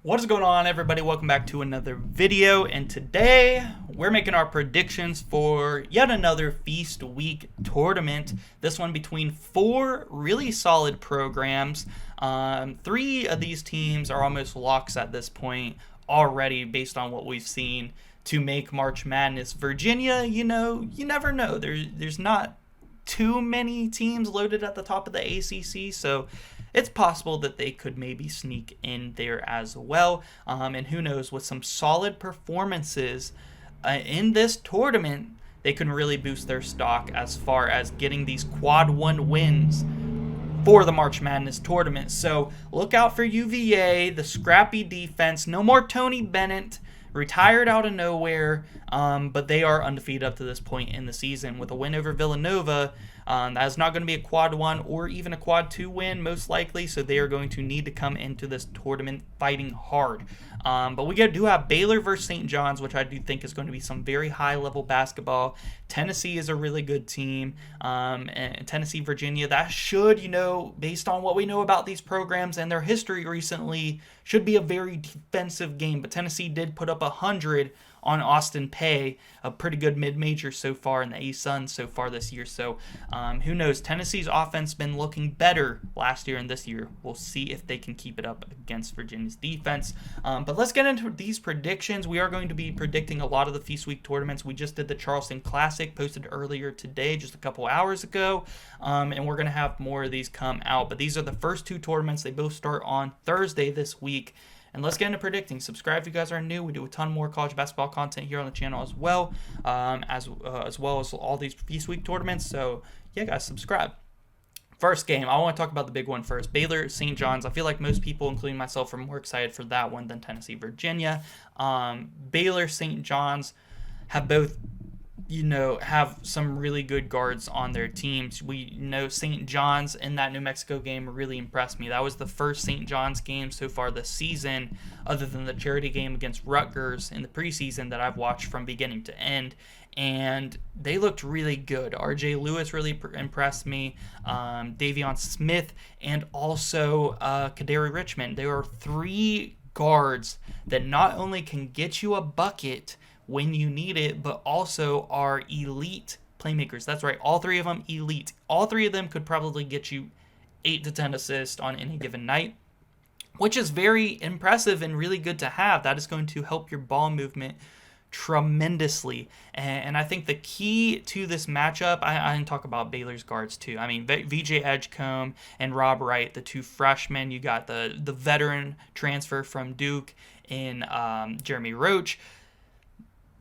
What is going on, everybody? Welcome back to another video, and today we're making our predictions for yet another Feast Week tournament. This one between four really solid programs. Three of these teams are almost locks at this point already based on what we've seen to make March Madness. Virginia, you never know. There's not too many teams loaded at the top of the ACC, so it's possible that they could maybe sneak in there as well. And who knows, with some solid performances in this tournament, they can really boost their stock as far as getting these quad one wins for the March Madness tournament. So look out for UVA, the scrappy defense. No more Tony Bennett, retired out of nowhere, but they are undefeated up to this point in the season with a win over Villanova. That is not going to be a quad one or even a quad two win, most likely, so they are going to need to come into this tournament fighting hard. But we do have Baylor versus St. John's, which I do think is going to be some very high-level basketball. Tennessee is a really good team, and Tennessee, Virginia, that should, based on what we know about these programs and their history recently, should be a very defensive game. But Tennessee did put up 100 on Austin Peay, a pretty good mid-major so far in the A-Sun so far this year. So who knows? Tennessee's offense been looking better last year and this year. We'll see if they can keep it up against Virginia's defense. But let's get into these predictions. We are going to be predicting a lot of the Feast Week tournaments. We just did the Charleston Classic, posted earlier today, just a couple hours ago. And we're going to have more of these come out. But these are the first two tournaments. They both start on Thursday this week. And let's get into predicting. Subscribe if you guys are new. We do a ton more college basketball content here on the channel as well, as well as all these Feast Week tournaments. So yeah, guys, subscribe. First game, I want to talk about the big one first. Baylor, St. John's. I feel like most people, including myself, are more excited for that one than Tennessee, Virginia. Baylor, St. John's have both have some really good guards on their teams. We know St. John's in that New Mexico game really impressed me. That was the first St. John's game so far this season, other than the charity game against Rutgers in the preseason, that I've watched from beginning to end. And they looked really good. R.J. Lewis really impressed me. Davion Smith, and also Kadary Richmond. There are three guards that not only can get you a bucket when you need it, but also are elite playmakers. That's right, all three of them elite. All three of them could probably get you 8 to 10 assists on any given night, which is very impressive and really good to have. That is going to help your ball movement tremendously. And I think the key to this matchup, I didn't talk about Baylor's guards too. I mean, VJ Edgecombe and Rob Wright, the two freshmen. You got the veteran transfer from Duke in Jeremy Roach.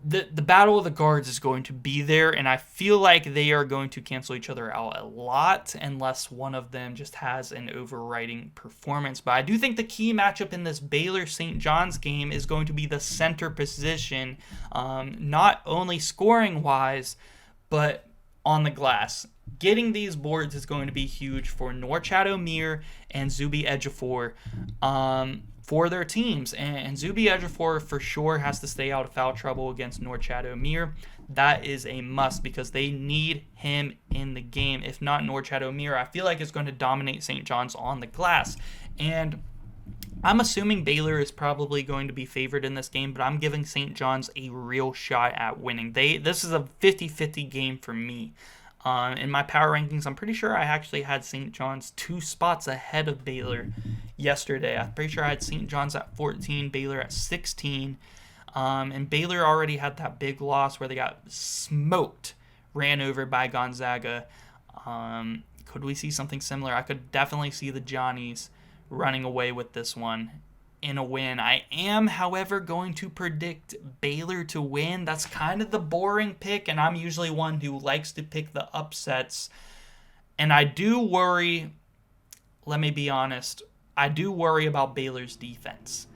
The battle of the guards is going to be there, and I feel like they are going to cancel each other out a lot unless one of them just has an overriding performance. But I do think the key matchup in this Baylor-St. John's game is going to be the center position, not only scoring-wise, but on the glass. Getting these boards is going to be huge for Norchad Omier and Zuby Ejiofor for their teams. And Zuby Ejiofor for sure has to stay out of foul trouble against Norchad Omier. That is a must because they need him in the game. If not, Norchad Omier, I feel like it's going to dominate St. John's on the glass. And I'm assuming Baylor is probably going to be favored in this game, but I'm giving St. John's a real shot at winning. This is a 50-50 game for me. In my power rankings, I'm pretty sure I actually had St. John's 2 spots ahead of Baylor yesterday. I'm pretty sure I had St. John's at 14, Baylor at 16. And Baylor already had that big loss where they got smoked, ran over by Gonzaga. Could we see something similar? I could definitely see the Johnnies running away with this one in a win. I am, however, going to predict Baylor to win. That's kind of the boring pick, and I'm usually one who likes to pick the upsets. And I do worry, let me be honest, I do worry about Baylor's defense.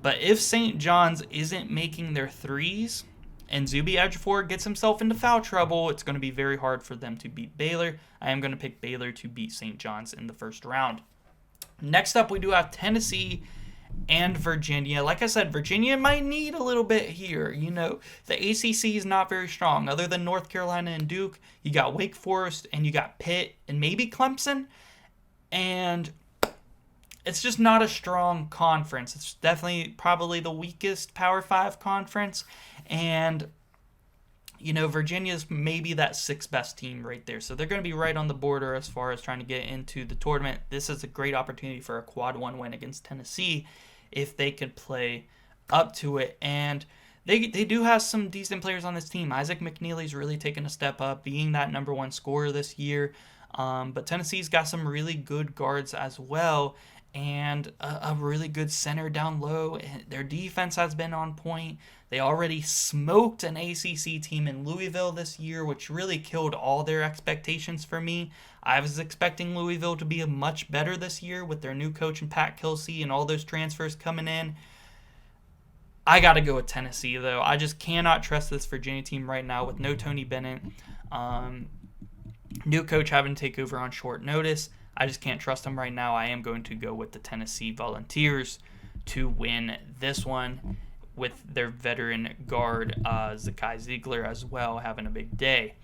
But if St. John's isn't making their threes and Zuby Ejiofor gets himself into foul trouble, it's going to be very hard for them to beat Baylor. I am going to pick Baylor to beat St. John's in the first round. Next up, we do have Tennessee and Virginia. Like I said, Virginia might need a little bit here. The ACC is not very strong. Other than North Carolina and Duke, you got Wake Forest and you got Pitt and maybe Clemson. And it's just not a strong conference. It's definitely probably the weakest Power 5 conference. And, Virginia's maybe that sixth best team right there. So they're going to be right on the border as far as trying to get into the tournament. This is a great opportunity for a quad one win against Tennessee if they could play up to it. And they do have some decent players on this team. Isaac McNeely's really taken a step up, being that number one scorer this year. But Tennessee's got some really good guards as well, and a really good center down low. Their defense has been on point. They already smoked an ACC team in Louisville this year, which really killed all their expectations for me. I was expecting Louisville to be much better this year with their new coach and Pat Kelsey and all those transfers coming in. I got to go with Tennessee, though. I just cannot trust this Virginia team right now with no Tony Bennett. New coach having to take over on short notice. I just can't trust him right now. I am going to go with the Tennessee Volunteers to win this one with their veteran guard, Zakai Ziegler, as well, having a big day.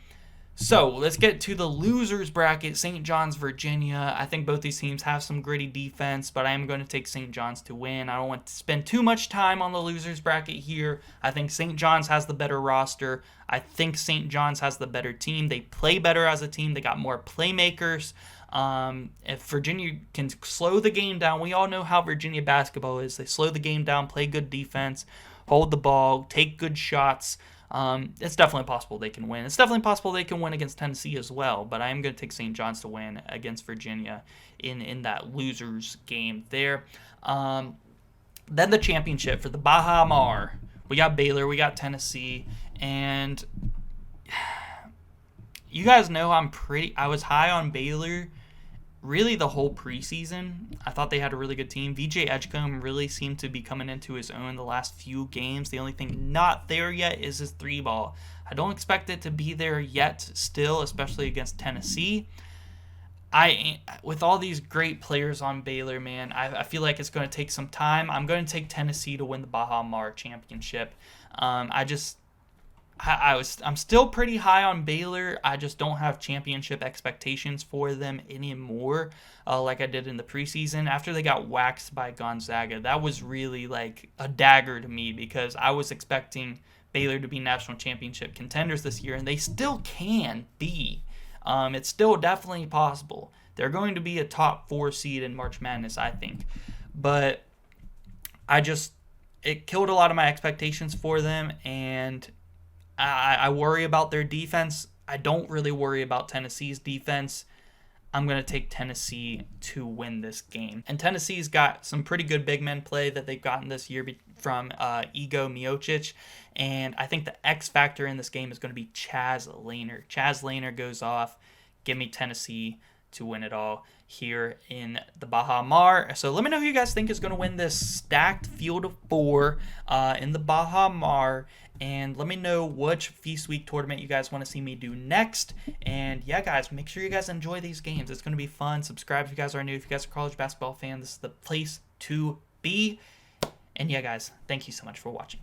So let's get to the losers bracket. St. John's, Virginia. I think both these teams have some gritty defense, but I am going to take St. John's to win. I don't want to spend too much time on the losers bracket here. I think St. John's has the better roster. I think St. John's has the better team. They play better as a team. They got more playmakers. If Virginia can slow the game down, we all know how Virginia basketball is. They slow the game down, play good defense, hold the ball, take good shots. It's definitely possible they can win. It's definitely possible they can win against Tennessee as well, but I am going to take St. John's to win against Virginia in that losers game there. Then the championship for the Baha Marh. We got Baylor, we got Tennessee, and you guys know I was high on Baylor really the whole preseason. I thought they had a really good team. VJ Edgecombe really seemed to be coming into his own the last few games. The only thing not there yet is his three ball. I don't expect it to be there yet still, especially against Tennessee. With all these great players on Baylor, man, I feel like it's going to take some time. I'm going to take Tennessee to win the Baha Marh championship. I'm still pretty high on Baylor. I just don't have championship expectations for them anymore, like I did in the preseason. After they got waxed by Gonzaga, that was really like a dagger to me because I was expecting Baylor to be national championship contenders this year, and they still can be. It's still definitely possible. They're going to be a top 4 seed in March Madness, I think. But it killed a lot of my expectations for them, and I worry about their defense. I don't really worry about Tennessee's defense. I'm going to take Tennessee to win this game. And Tennessee's got some pretty good big men play that they've gotten this year from Igo Miocic. And I think the X factor in this game is going to be Chaz Lehner. Chaz Lehner goes off. Give me Tennessee to win it all here in the Baha Marh. So let me know who you guys think is going to win this stacked field of 4 in the Baha Marh. And let me know which Feast Week tournament you guys want to see me do next. And yeah, guys, make sure you guys enjoy these games. It's going to be fun. Subscribe if you guys are new. If you guys are college basketball fans, this is the place to be. And yeah, guys, thank you so much for watching.